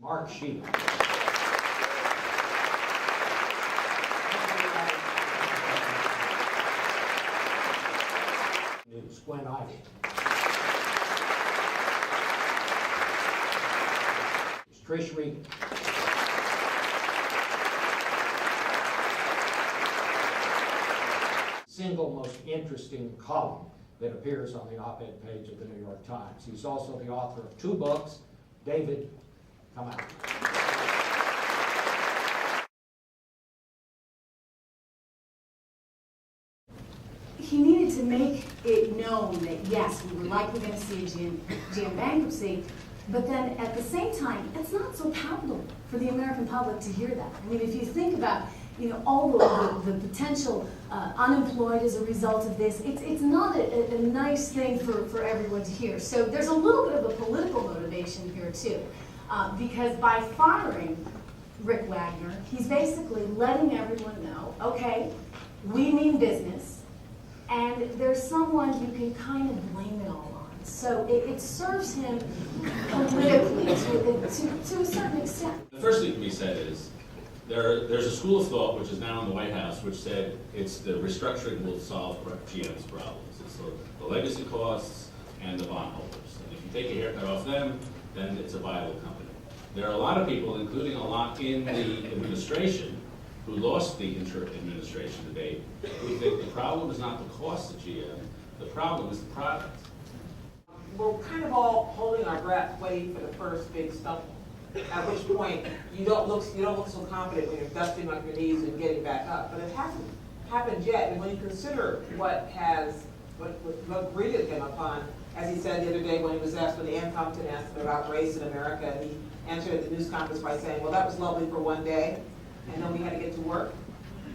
Mark Schieffer. It's Gwen Ivy. It's Trish Regan. Single most interesting column that appears on the op-ed page of the New York Times. He's also the author of 2 books. David, come out. He needed to make it known that, yes, we were likely going to see a GM bankruptcy, but then at the same time, it's not so palatable for the American public to hear that. I mean, if you think about, all the potential unemployed as a result of this, it's not a nice thing for everyone to hear. So there's a little bit of a political motivation here too, because by firing Rick Wagoner, he's basically letting everyone know, okay, we mean business, and there's someone you can kind of blame it all on. So it serves him politically to a certain extent. The first thing to be said is, there's a school of thought which is now in the White House which said it's the restructuring will solve GM's problems. It's the legacy costs and the bondholders. And if you take a haircut off them, then it's a viable company. There are a lot of people, including a lot in the administration, who lost the administration debate, who think the problem is not the cost of GM, the problem is the product. We're kind of all holding our breath, waiting for the first big stumble. At which point you don't look so confident when you're dusting on your knees and getting back up. But it hasn't happened yet. And when you consider what greeted him upon, as he said the other day when he was asked, when Ann Compton asked him about race in America, and he answered at the news conference by saying, well, that was lovely for one day, and then we had to get to work.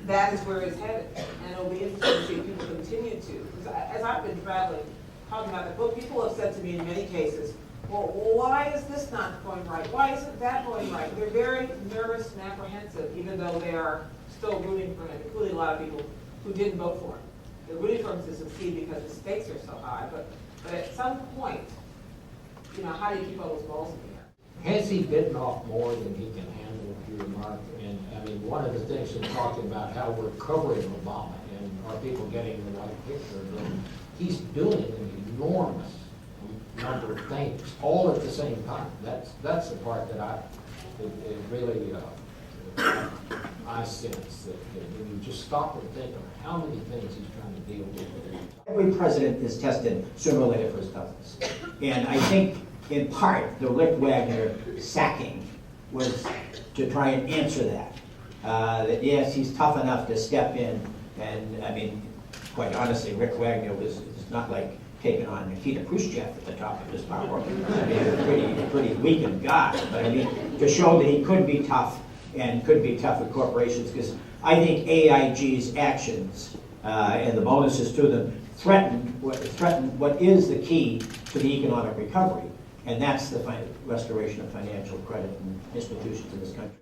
That is where it's headed. And it'll be interesting to see if people continue to. Because as I've been traveling, talking about the book, people have said to me in many cases, well, why is this not going right? Why isn't that going right? They're very nervous and apprehensive, even though they are still rooting for him, including a lot of people who didn't vote for him. They're rooting for him to succeed because the stakes are so high. But at some point, how do you keep all those balls in the air? Has he bitten off more than he can handle, if you remark? And I mean, one of the things he's talking about how we're covering Obama and are people getting the right picture of him. He's doing an enormous number of things all at the same time. That's the part that it really I sense that when you just stop and think of how many things he's trying to deal with. Every president is tested sooner or later for his toughness. And I think, in part, the Rick Wagoner sacking was to try and answer that. That yes, he's tough enough to step in, and I mean, quite honestly, Rick Wagoner is not like taking on Nikita Khrushchev at the top of his power. I mean, a pretty weakened guy. But I mean, to show that he could be tough and could be tough with corporations, because I think AIG's actions and the bonuses to them threaten what is the key to the economic recovery, and that's the restoration of financial credit and institutions in this country.